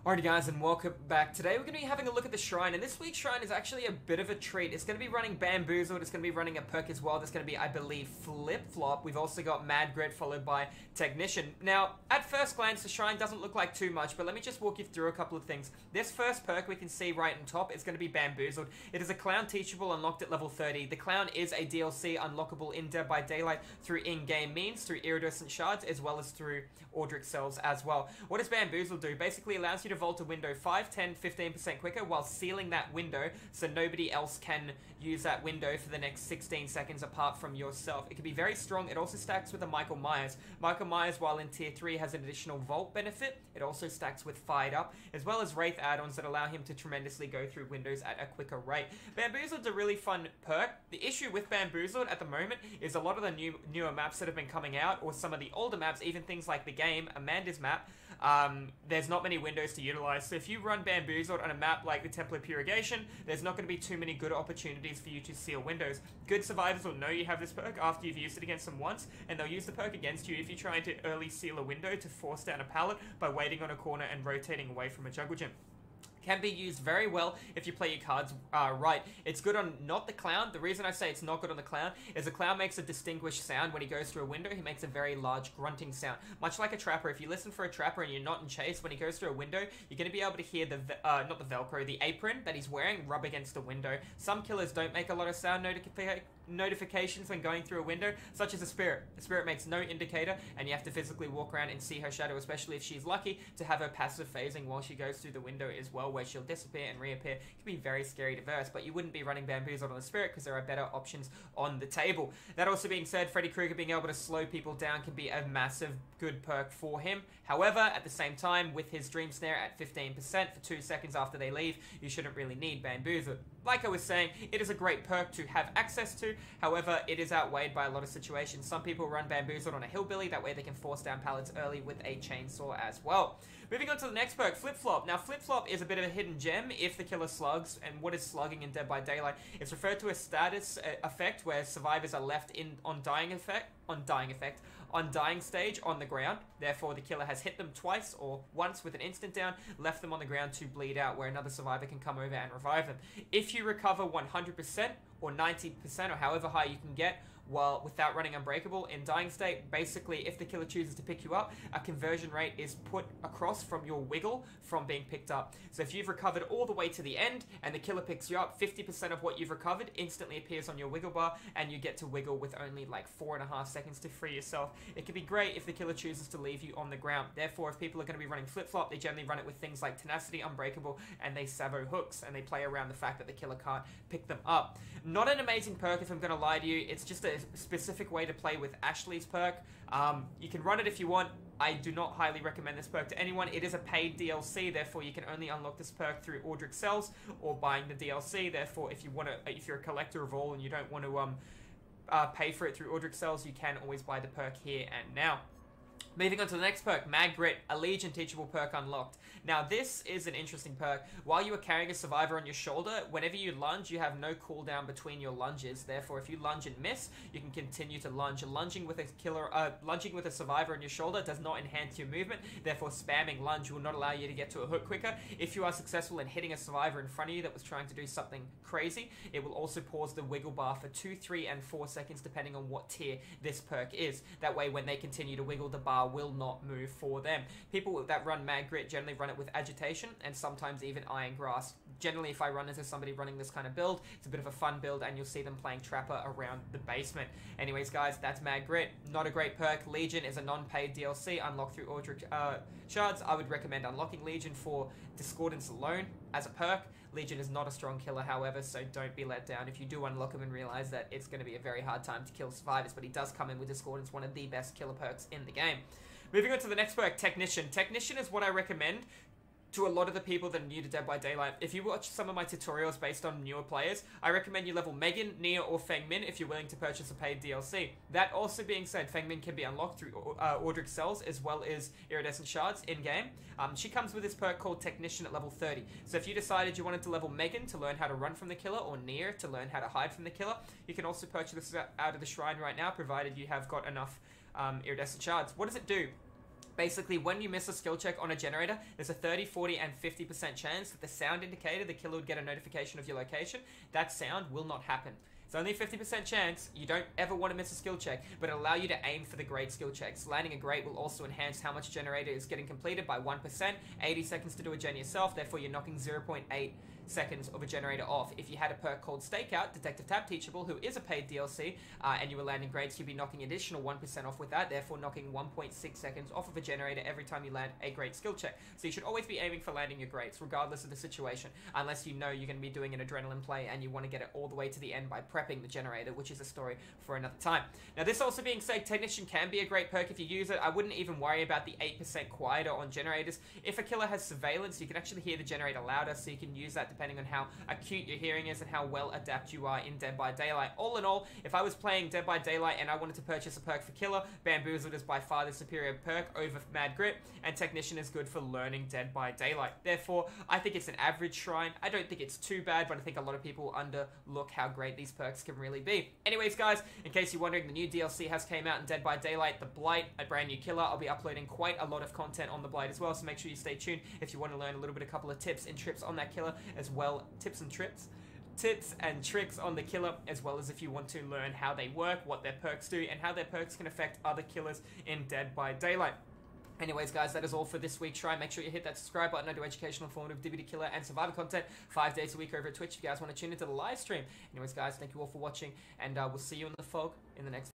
Alrighty guys, and welcome back. Today we're going to be having a look at the shrine, and this week's shrine is actually a bit of a treat. It's going to be running Bamboozled, it's going to be running a perk as well. There's going to be, I believe, FlipFlop. We've also got Mad Grit followed by Technician. Now, at first glance, the shrine doesn't look like too much, but let me just walk you through a couple of things. This first perk we can see right on top is going to be Bamboozled. It is a Clown Teachable unlocked at level 30. The Clown is a DLC unlockable in Dead by Daylight through in-game means, through iridescent shards, as well as through Ordric cells as well. What does Bamboozled do? Basically allows you to vault a window 5, 10, 15% quicker while sealing that window so nobody else can use that window for the next 16 seconds apart from yourself. It can be very strong. It also stacks with a Michael Myers. Michael Myers, while in tier 3, has an additional vault benefit. It also stacks with Fired Up, as well as Wraith add-ons that allow him to tremendously go through windows at a quicker rate. Bamboozled's a really fun perk. The issue with Bamboozled at the moment is a lot of the newer maps that have been coming out, or some of the older maps, even things like the game, Amanda's map, there's not many windows to utilize. So if you run Bamboozled on a map like the Temple of Purgation, there's not going to be too many good opportunities for you to seal windows. Good survivors will know you have this perk after you've used it against them once, and they'll use the perk against you if you're trying to early seal a window to force down a pallet by waiting on a corner and rotating away from a jungle gym. Can be used very well if you play your cards right. It's good on not the Clown. The reason I say it's not good on the Clown is the Clown makes a distinguished sound when he goes through a window. He makes a very large grunting sound. Much like a Trapper. If you listen for a Trapper and you're not in chase, when he goes through a window, you're going to be able to hear the, not the Velcro, the apron that he's wearing rub against the window. Some killers don't make a lot of sound notifications when going through a window, such as a Spirit. The Spirit makes no indicator, and you have to physically walk around and see her shadow, especially if she's lucky to have her passive phasing while she goes through the window as well, where she'll disappear and reappear. It can be very scary to verse, but you wouldn't be running Bamboozled on the Spirit because there are better options on the table. That also being said, Freddy Krueger being able to slow people down can be a massive good perk for him. However, at the same time, with his Dream Snare at 15% for 2 seconds after they leave, you shouldn't really need Bamboozled. Like I was saying, it is a great perk to have access to. However, it is outweighed by a lot of situations. Some people run Bamboozled on a Hillbilly, that way they can force down pallets early with a chainsaw as well. Moving on to the next perk, FlipFlop. Now, FlipFlop is a bit of a hidden gem if the killer slugs. And what is slugging in Dead by Daylight? It's referred to as status effect, where survivors are left on dying stage on the ground. Therefore, the killer has hit them twice or once with an instant down, left them on the ground to bleed out, where another survivor can come over and revive them. If you recover 100% or 90% or however high you can get without running Unbreakable in dying state, basically if the killer chooses to pick you up, a conversion rate is put across from your wiggle from being picked up. So if you've recovered all the way to the end and the killer picks you up, 50% of what you've recovered instantly appears on your wiggle bar, and you get to wiggle with only like 4.5 seconds to free yourself. It can be great if the killer chooses to leave you on the ground. Therefore, if people are going to be running FlipFlop, they generally run it with things like Tenacity, Unbreakable, and they savo hooks, and they play around the fact that the killer can't pick them up. Not an amazing perk, if I'm going to lie to you. It's just a specific way to play with Ashley's perk. You can run it if you want. I do not highly recommend this perk to anyone. It is a paid DLC, therefore you can only unlock this perk through Ordric cells or buying the DLC. Therefore, if you're a collector of all and you don't want to pay for it through Ordric cells, you can always buy the perk here and now. Moving on to the next perk, Mad Grit, a Legion teachable perk unlocked. Now this is an interesting perk. While you are carrying a survivor on your shoulder, whenever you lunge, you have no cooldown between your lunges. Therefore, if you lunge and miss, you can continue to lunge. Lunging with a survivor on your shoulder does not enhance your movement. Therefore, spamming lunge will not allow you to get to a hook quicker. If you are successful in hitting a survivor in front of you that was trying to do something crazy, it will also pause the wiggle bar for 2, 3, and 4 seconds depending on what tier this perk is. That way, when they continue to wiggle, the bar will not move for them. People that run Mad Grit generally run it with Agitation and sometimes even Iron Grasp. Generally, if I run into somebody running this kind of build, it's a bit of a fun build and you'll see them playing Trapper around the basement. Anyways, guys, that's Mad Grit. Not a great perk. Legion is a non-paid DLC unlocked through Ordric shards. I would recommend unlocking Legion for Discordance alone as a perk. Legion is not a strong killer, however, so don't be let down if you do unlock him and realize that it's going to be a very hard time to kill survivors, but he does come in with Discordance, one of the best killer perks in the game. Moving on to the next perk, Technician. Technician is what I recommend to a lot of the people that are new to Dead by Daylight. If you watch some of my tutorials based on newer players, I recommend you level Megan, Nia, or Feng Min if you're willing to purchase a paid DLC. That also being said, Feng Min can be unlocked through Ordric cells as well as iridescent shards in-game. She comes with this perk called Technician at level 30. So if you decided you wanted to level Megan to learn how to run from the killer, or Nia to learn how to hide from the killer, you can also purchase this out of the shrine right now, provided you have got enough iridescent shards. What does it do? Basically, when you miss a skill check on a generator, there's a 30, 40, and 50% chance that the sound indicator, the killer would get a notification of your location. That sound will not happen. It's only a 50% chance. You don't ever want to miss a skill check, but it'll allow you to aim for the great skill checks. Landing a great will also enhance how much generator is getting completed by 1%, 80 seconds to do a gen yourself, therefore you're knocking 0.8 seconds of a generator off. If you had a perk called Stakeout, Detective Tab Teachable, who is a paid DLC, and you were landing grades, you'd be knocking additional 1% off with that, therefore knocking 1.6 seconds off of a generator every time you land a great skill check. So you should always be aiming for landing your grades, regardless of the situation, unless you know you're going to be doing an adrenaline play and you want to get it all the way to the end by prepping the generator, which is a story for another time. Now, this also being said, Technician can be a great perk if you use it. I wouldn't even worry about the 8% quieter on generators. If a killer has surveillance, you can actually hear the generator louder, so you can use that depending on how acute your hearing is and how well adept you are in Dead by Daylight. All in all, if I was playing Dead by Daylight and I wanted to purchase a perk for Killer, Bamboozled is by far the superior perk over Mad Grip, and Technician is good for learning Dead by Daylight. Therefore, I think it's an average shrine. I don't think it's too bad, but I think a lot of people underlook how great these perks can really be. Anyways, guys, in case you're wondering, the new DLC has came out in Dead by Daylight, The Blight, a brand new killer. I'll be uploading quite a lot of content on The Blight as well, so make sure you stay tuned if you want to learn a couple of tips and trips on that killer as well. Tips and tricks on the killer, as well as if you want to learn how they work, what their perks do, and how their perks can affect other killers in Dead by Daylight. Anyways, guys, that is all for this week's Shrine. Make sure you hit that subscribe button. I do educational, informative, DVD killer, and survivor content 5 days a week over at Twitch if you guys want to tune into the live stream. Anyways, guys, thank you all for watching, and we'll see you in the fog in the next video.